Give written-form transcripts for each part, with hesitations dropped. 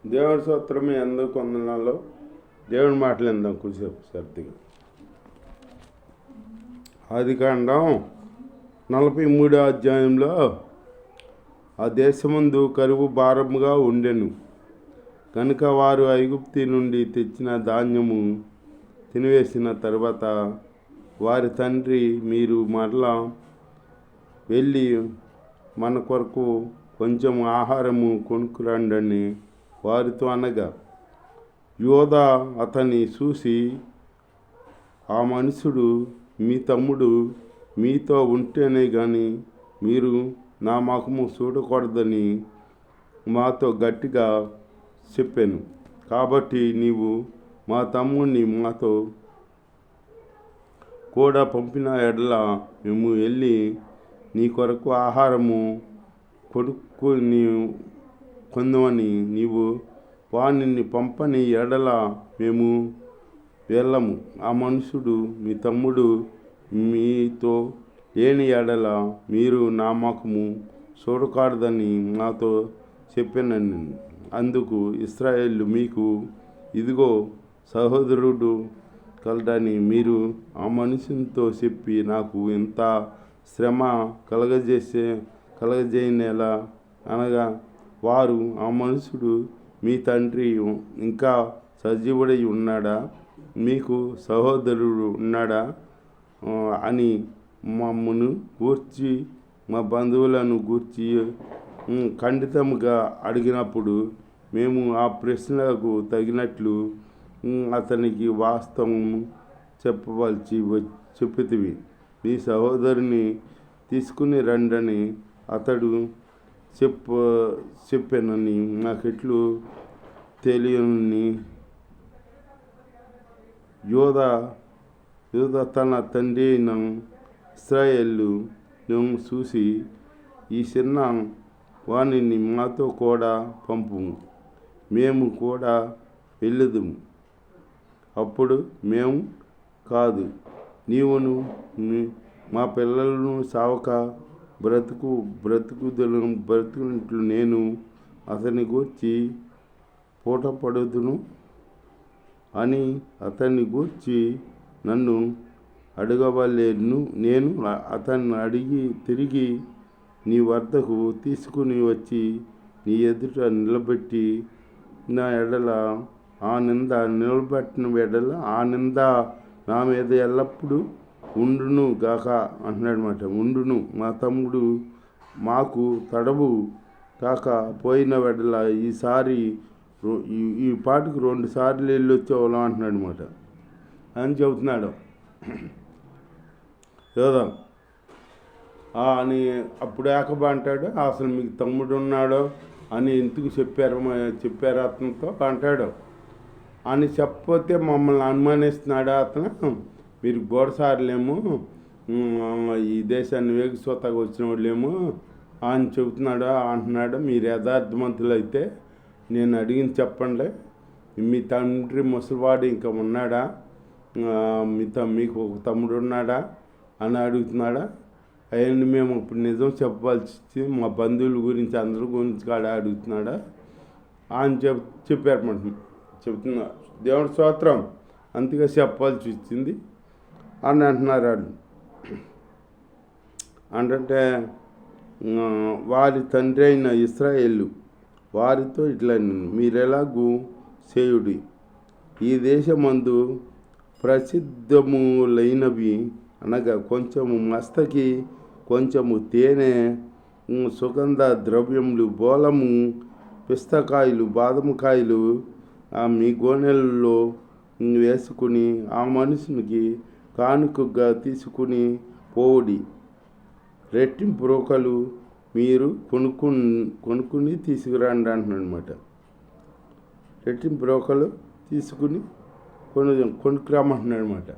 దేవుడి స్తోత్రం ఎందుకు కొందనాలో దేవుని మాటలు ఎందాం కూర్చోపు సర్దిగా. ఆదికాండం 43వ అధ్యాయంలో ఆ దేశమందు కరువు భారముగా ఉండెను కనుక వారు ఐగుప్తి నుండి తెచ్చిన ధాన్యము తినివేసిన తర్వాత వారి తండ్రి మీరు మరలా వెళ్ళి మన కొరకు కొంచెం ఆహారము కొనుక్కురండని వారితో అనగా యోధా అతన్ని చూసి, ఆ మనుషుడు మీ తమ్ముడు మీతో ఉంటేనే కానీ మీరు నా ముఖము చూడకూడదని మాతో గట్టిగా చెప్పాను. కాబట్టి నీవు మా తమ్ముడిని మాతో కూడా పంపిన ఎడల మేము వెళ్ళి నీ కొరకు ఆహారము కొనుక్కొని కొందమని, నీవు వానిని పంపని ఎడల మేము వెళ్ళము. ఆ మనుషుడు మీ తమ్ముడు మీతో లేని ఎడల మీరు నా ముఖము చూడకూడదని నాతో చెప్పానని. అందుకు ఇశ్రాయేలు మీకు ఇదిగో సహోదరుడు కలడని మీరు ఆ మనుషునితో చెప్పి నాకు ఇంత శ్రమ కలగజేయనేలా అనగా, వారు ఆ మనుషుడు మీ తండ్రి ఇంకా సజీవుడై ఉన్నాడా, మీకు సహోదరుడు ఉన్నాడా అని మమ్మను గూర్చి మా బంధువులను గూర్చి ఖండితంగా అడిగినప్పుడు మేము ఆ ప్రశ్నలకు తగినట్లు అతనికి వాస్తవం చెప్పితివి. మీ సహోదరుని తీసుకుని రండని అతడు చెప్పానని నాకెట్లు తెలియని. యోధ తన తండ్రి అయిన ఇశ్రాయేలు చూసి, ఈ చిన్న వాణిని మాతో కూడా పంపు, మేము కూడా వెళ్ళదుము. అప్పుడు మేము, కాదు, నీవును మా పిల్లలను సావక బ్రతుకున్నట్లు నేను అతని గూర్చి పూటపడుదును అని అతన్ని గూర్చి నన్ను అడగవలేను. నేను అతన్ని అడిగి తిరిగి నీ వద్దకు తీసుకుని వచ్చి నీ ఎదుట నిలబెట్టి నా ఎడల నిలబెట్టిన ఎడల ఆ నింద నా మీద ఎల్లప్పుడూ ఉండును గాక అంటున్నాడనమాట. ఉండును, మా తమ్ముడు మాకు తడవు కాక పోయిన వెడల ఈసారి ఈ పాటికి 2 సార్లు వెళ్ళి వచ్చేవాళ్ళం అంటున్నాడు అనమాట అని చెబుతున్నాడు యోధా అని. అప్పుడు యాకోబు అంటాడు, అసలు మీకు తమ్ముడు ఉన్నాడో అని ఎందుకు చెప్పారు అతనితో అంటాడు అని. చెప్పకపోతే మమ్మల్ని అనుమానిస్తున్నాడు అతను. మీరు గోడసారులేమో, ఈ దేశాన్ని వేగుసోతగా వచ్చిన వాళ్ళేమో అని చెబుతున్నాడు అంటున్నాడు. మీరు యథార్థవంతులు అయితే నేను అడిగింది చెప్పండి. మీ తండ్రి ముసలివాడు ఇంకా ఉన్నాడా, మీకు ఒక తమ్ముడు ఉన్నాడా అని అడుగుతున్నాడా. అవన్నీ మేము ఇప్పుడు నిజం చెప్పాల్సి మా బంధువుల గురించి అందరి గురించి కాడా అడుగుతున్నాడా అని చెప్పారన్నమాట. చెబుతున్నా దేవుడి స్తోత్రం. అంతగా చెప్పాల్సి వచ్చింది అని అంటున్నారు వాళ్ళు. అంటే వారి తండ్రి అయిన ఇశ్రాయేలు వారితో ఇట్లా, మీరెలాగూ చేయుడి, ఈ దేశమందు ప్రసిద్ధములైనవి అనగా కొంచెము మస్తకి, కొంచెము తేనె, సుగంధ ద్రవ్యములు, బోలము, పిస్తకాయలు, బాదముకాయలు మీ గోనెలలో వేసుకుని ఆ మనుషునికి కానుకగా తీసుకుని పోవుడి. రెట్టింపు రోకలు మీరు కొనుక్కుని తీసుకురండి అంటున్నాడు అనమాట. రెట్టింపు రోకలు తీసుకుని కొనుక్కురమ్మంటున్నాడు అనమాట.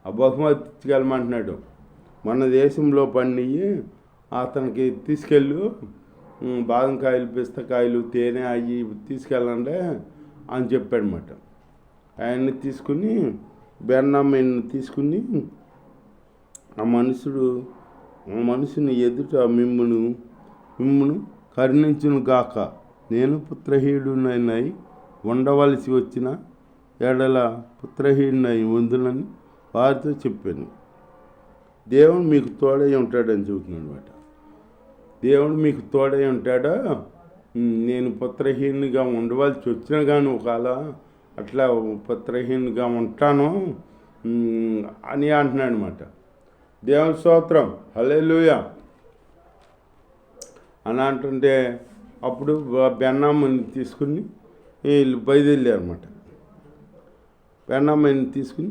ఆ బహుమతి ఇచ్చుకెళ్ళమంటున్నాడు. మన దేశంలో పండియి అతనికి తీసుకెళ్ళు, బాదంకాయలు, పిస్తకాయలు, తేనె అవి తీసుకెళ్ళండి అని చెప్పాడనమాట. ఆయన్ని తీసుకుని బెర్నామీని తీసుకుని ఆ మనుషుని ఎదుట మిమ్మును కరుణించును గాక నేను పుత్రహీనుడనై ఉండవలసి వచ్చిన ఎడల పుత్రహీనుడై ఉందునని వారితో చెప్పాను. దేవుడు మీకు తోడై ఉంటాడని చెబుతున్నాడు అనమాట. దేవుడు మీకు తోడై ఉంటాడా? నేను పుత్రహీనుగా ఉండవలసి వచ్చినా కానీ ఒకవేళ అట్లా పుత్రహీనుగా ఉంటాను అని అంటున్నాడు అనమాట. దేవుని స్తోత్రం, హల్లెలూయా అని అంటుంటే అప్పుడు బెన్నామని తీసుకుని వీళ్ళు బయలుదేరారు అనమాట. బెన్నామని తీసుకుని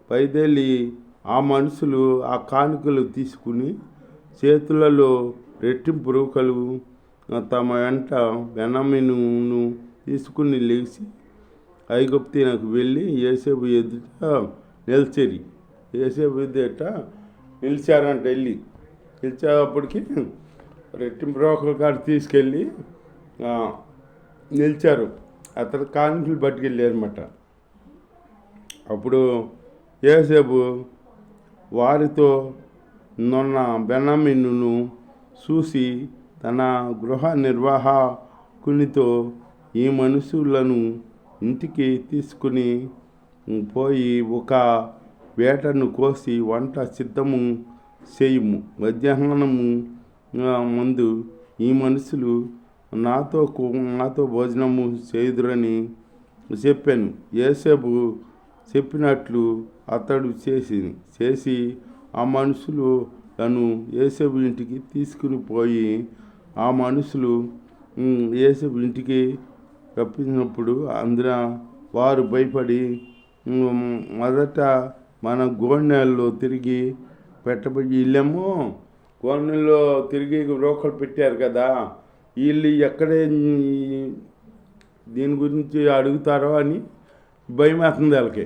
బయలుదేరి ఆ మనుషులు ఆ కానుకలు తీసుకుని చేతులలో రెట్టింపు రూకలు తమ వెంట బెన్యామీనును తీసుకుని లేచి ఐగుప్తునకు వెళ్ళి యోసేపు ఎదుట నిలిచారు. యోసేపు ఎదుట నిలిచారంట. నిలిచేటప్పటికి రెట్టింపు రూకల కాడ తీసుకెళ్ళి నిలిచారు. అతను కానుకలు పట్టుకెళ్ళారన్నమాట. అప్పుడు యోసేపు వారితో నున్న బెన్యామీనును చూసి తన గృహ నిర్వాహకునితో ఈ మనుషులను ఇంటికి తీసుకుని పోయి ఒక వేటను కోసి వంట సిద్ధము చేయుము. మధ్యాహ్నము ముందు ఈ మనుషులు నాతో భోజనము చేయుదురని చెప్పాను. యోసేపు చెప్పినట్లు అతడు చేసి ఆ మనుషులు తను యోసేపు ఇంటికి తీసుకుని పోయి ఆ మనుషులు యోసేపు ఇంటికి రప్పించినప్పుడు అందులో వారు భయపడి మొదట మన గోనెల్లో తిరిగి పెట్టబడి వీళ్ళేమో గోనెల్లో తిరిగి రోకలు పెట్టారు కదా, వీళ్ళు ఎక్కడే దీని గురించి అడుగుతారో అని భయం వేస్తుంది వాళ్ళకి.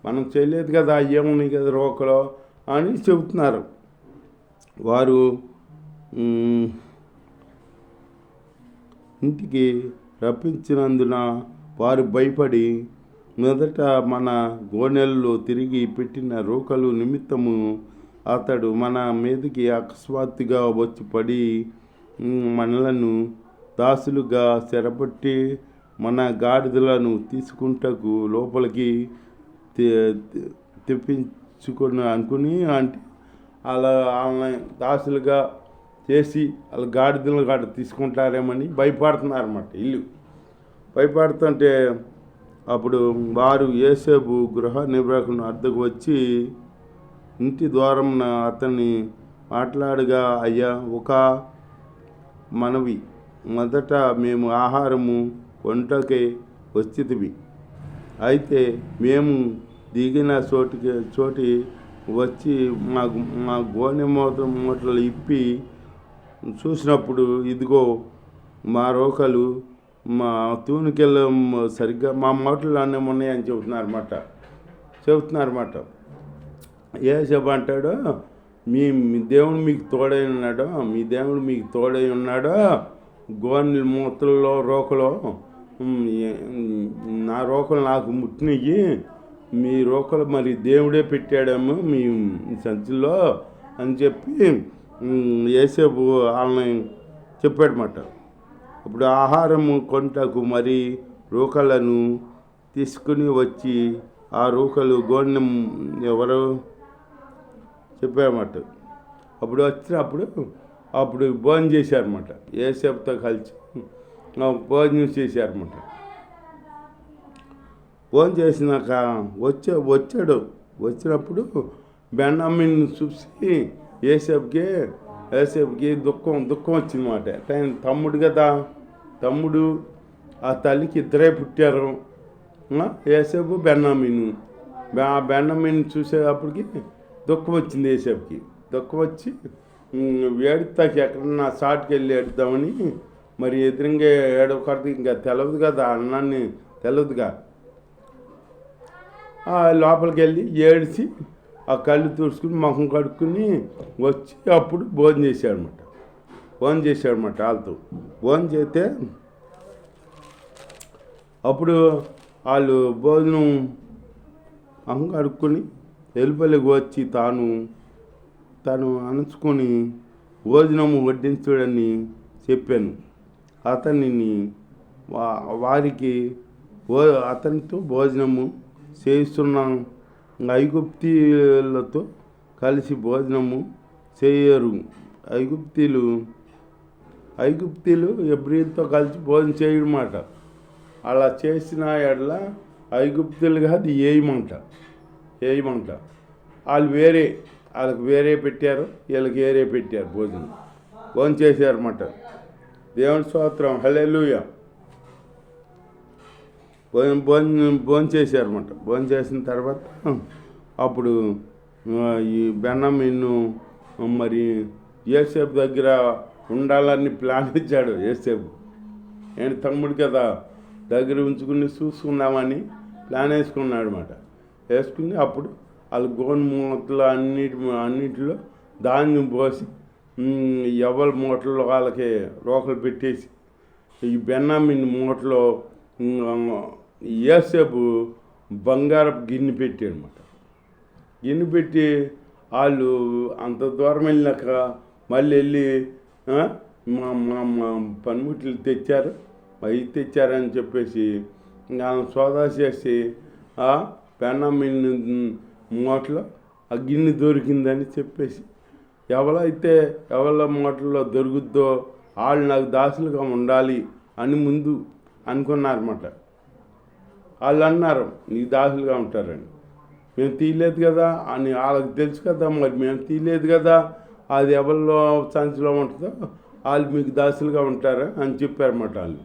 మనం చేయలేదు కదా, ఏమున్నాయి కదా రోకలో అని చెబుతున్నారు. వారు ఇంటికి రప్పించినందున వారు భయపడి మొదట మన గోనెల్లో తిరిగి పెట్టిన రోకలు నిమిత్తము అతడు మన మీదకి అకస్మాత్తుగా వచ్చి పడి మనలను దాసులుగా చెరపట్టి మన గాడిదలను తీసుకుంటకు లోపలికి తెప్పించుకొని అంటే వాళ్ళని దాసులుగా చేసి వాళ్ళ గాడిదలను తీసుకుంటారేమని భయపడుతున్నారన్నమాట. భయపడుతుంటే అప్పుడు వారు యోసేపు గృహ నిర్వాహకుని వద్దకు వచ్చి ఇంటి ద్వారమున అతన్ని మాట్లాడగా, అయ్యా, ఒక మనవి, మొదట మేము ఆహారము వంటకే వచ్చితివి. అయితే మేము దిగిన చోటి వచ్చి మా గోనె మూటలు ఇప్పి చూసినప్పుడు ఇదిగో మా రోకలు మా తూనికెళ్ళ సరిగ్గా మా మూటలు అన్నీ ఉన్నాయని చెబుతున్నారన్నమాట. యోసేపు అంటాడు, మీ దేవుడు మీకు తోడై ఉన్నాడో, మీ దేవుడు మీకు తోడై ఉన్నాడో, గోనె మూతల్లో రోకలో నా రోకలు నాకు ముట్టినయ్యి, మీ రోకలు మరి దేవుడే పెట్టాడేమో మీ సంచుల్లో అని చెప్పి యోసేపు వాళ్ళని చెప్పాడన్నమాట. అప్పుడు ఆహారము కొంటకు మరి రోకలను తీసుకుని వచ్చి ఆ రోకలు గోనె ఎవరు చెప్పారన్నమాట. అప్పుడు వచ్చినప్పుడు భోజనం చేశారన్నమాట. యోసేపుతో కలిసి భోజనం చేశారన్నమాట. భోజనం చేసినాక వచ్చినప్పుడు బెన్యామీను చూసి యోసేపుకి దుఃఖం వచ్చిందన్నమాట. ఆయన తమ్ముడు కదా, తమ్ముడు ఆ తల్లికి ఇద్దరే పుట్టారు, యోసేపు బెన్యామీను. బెన్యామీను చూసేటప్పటికి దుఃఖం వచ్చింది యోసేపుకి. దుఃఖం వచ్చి ఏడుతాకి ఎక్కడన్నా షాట్కి వెళ్ళి ఏడుద్దామని, మరి ఎదురుగా ఏడవకూడదు, ఇంకా తెలవదు కదా, అన్నాన్ని తెలవదుగా, లోపలికి వెళ్ళి ఏడిచి ఆ కళ్ళు తుడుచుకుని ముఖం కడుక్కుని వచ్చి అప్పుడు భోజనం చేశాడనమాట. వాళ్ళతో భోజనం చేస్తే అప్పుడు వాళ్ళు భోజనం ముఖం కడుక్కొని వెలుపలికి వచ్చి తాను అణుచుకొని భోజనము వడ్డించడని చెప్పాను. అతనిని వారికి అతనితో భోజనము చేస్తున్న ఐగుప్తీయులతో కలిసి భోజనము చేయరు. ఐగుప్తీయులు హెబ్రీయులతో కలిసి భోజనం చేయడమాట. అలా చేసిన ఎడల ఐగుప్తీయులు కాదు వేయమంట. వాళ్ళకి వేరే పెట్టారు, వీళ్ళకి వేరే పెట్టారు. భోజనం చేశారన్నమాట. దేవుని స్తోత్రం, హల్లెలూయా. భోజనం చేశారన్నమాట. భోజనం చేసిన తర్వాత అప్పుడు ఈ బెన్యామీను మరి యోసేపు దగ్గర ఉండాలని ప్లాన్ ఇచ్చాడు. యోసేపు ఏంటి తమ్ముడు కదా, దగ్గర ఉంచుకుని చూసుకుందామని ప్లాన్ వేసుకున్నాడు అన్నమాట. వేసుకుని అప్పుడు వాళ్ళ గోను మూటలు అన్నిటిలో ధాన్యం పోసి ఎవరి మూటల్లో వాళ్ళకి రోకలు పెట్టేసి ఈ బెన్యామీను మూటలో యోసేపు బంగారపు గిన్నె పెట్టాడు అన్నమాట. గిన్నె పెట్టి వాళ్ళు అంత దూరం వెళ్ళాక మళ్ళీ వెళ్ళి మా పనిముట్లు తెచ్చారు, అవి తెచ్చారని చెప్పేసి సోదా చేసి బెన్యామీను మూటలో ఆ గిన్నె దొరికిందని చెప్పేసి ఎవరి మూటల్లో దొరుకుద్దో వాళ్ళు నాకు దాసులుగా ఉండాలి అని ముందు అనుకున్నారన్నమాట. వాళ్ళు అన్నారు నీకు దాసులుగా ఉంటారని. మేము తీయలేదు కదా అని వాళ్ళకి తెలుసు కదా, మరి మేము తీయలేదు కదా, అది ఎవరిలో సంచిలో ఉంటుందో వాళ్ళు మీకు దాసులుగా ఉంటారా అని చెప్పారన్నమాట వాళ్ళు.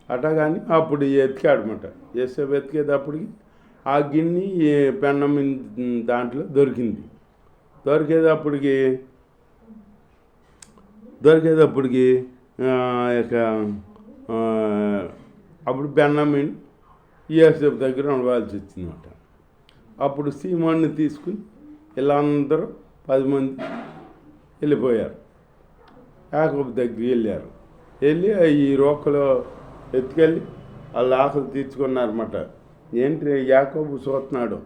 అట్టగాని అప్పుడు ఎతికాడనమాట. యోసేపు ఎతికేటప్పటికి ఆ గిన్నె బెన్యామీను దాంట్లో దొరికింది. దొరికేటప్పటికి అప్పుడు బెన్యామీను యోసేపు దగ్గర ఉండవలసి వచ్చిందన్నమాట. అప్పుడు సీమోన్ని తీసుకుని వీళ్ళందరూ 10 మంది వెళ్ళిపోయారు. యాకోబు దగ్గరికి వెళ్ళి ఈ రోకలో ఎత్తుకెళ్ళి వాళ్ళ ఆకలి తీర్చుకున్నారన్నమాట. ఏంటి యాకోబు చూస్తున్నాడు,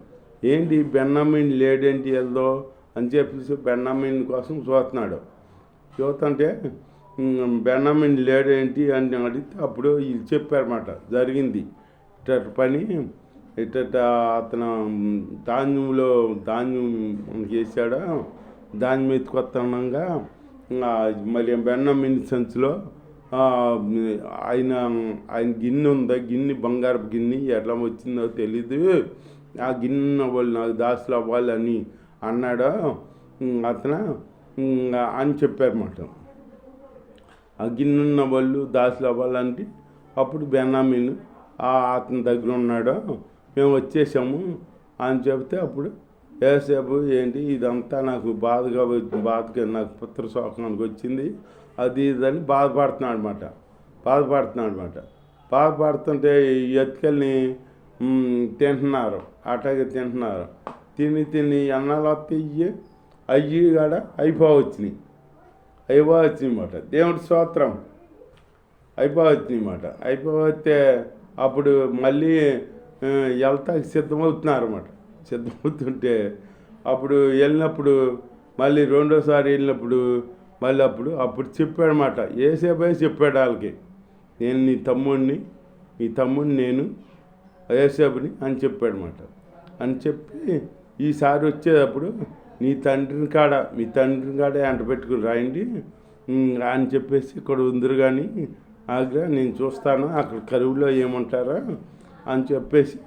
ఏంటి బెన్యామీను లేడేంటి వెళ్దో అని చెప్పేసి బెన్యామీను కోసం చూస్తుంటే బెన్యామీను లేడేంటి అని అడిగితే అప్పుడు వీళ్ళు చెప్పారన్నమాట జరిగింది ఇట్ట పని. అతను ధాన్యం చేశాడా, ధాన్యం ఎత్తుకొస్తుండగా మరి బెన్యామీను సంచిలో ఆయన గిన్నె ఉందా, బంగారపు గిన్నె ఎట్లా వచ్చిందో తెలీదు, ఆ గిన్నె వాళ్ళు నాకు దాసులు అవ్వాలి అని అన్నాడు అతను అని చెప్పారన్నమాట. ఆ గిన్నెన్న వాళ్ళు దాసులు అవ్వాలంటే అప్పుడు బెన్యామీను అతని దగ్గర ఉన్నాడు, మేము వచ్చేసాము అని చెప్తే అప్పుడు యోసేపు ఏంటి ఇదంతా నాకు బాధగా నాకు పుత్ర శోకానికి వచ్చింది అది ఇదని బాధపడుతున్నాడు అనమాట. బాధపడుతుంటే ఎత్తుకెళ్ళి తింటున్నారు, అట్లాగే తింటున్నారు. తిని అన్నాలు వస్తాయి అయ్యి కాడ అయిపోవచ్చినాయి అన్నమాట. దేవుడి స్తోత్రం, అయిపోవస్తే అప్పుడు మళ్ళీ వెళ్తాకి సిద్ధమవుతుంటే అప్పుడు వెళ్ళినప్పుడు మళ్ళీ రెండోసారి వెళ్ళినప్పుడు మళ్ళీ అప్పుడు చెప్పాడనమాట. యోసేపే చెప్పాడు వాళ్ళకి, నేను నీ తమ్ముడిని నేను యోసేపుని అని చెప్పాడనమాట. అని చెప్పి ఈసారి వచ్చేటప్పుడు మీ తండ్రిని కాడ ఎంట పెట్టుకుని రాయండి అని చెప్పేసి ఇక్కడ ఉందరు కానీ ఆగ్రా నేను చూస్తాను అక్కడ కరువులో ఏమంటారా అని చెప్పేసి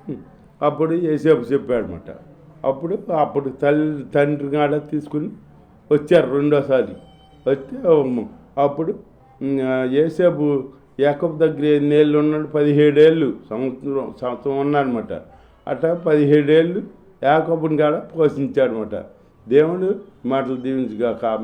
అప్పుడు యోసేపు చెప్పాడనమాట. అప్పుడు తండ్రి కాడ తీసుకుని వచ్చారు రెండోసారి. వస్తే అప్పుడు యోసేపు యాకోబు దగ్గర ఎన్ని ఏళ్ళు ఉన్నాడు, 17 ఏళ్ళు సంవత్సరం ఉన్నాడనమాట. అట్లా 17 ఏళ్ళు యాకోబుని కాడ పోషించాడనమాట. దేవుడు మాటలు దీవించుగాక.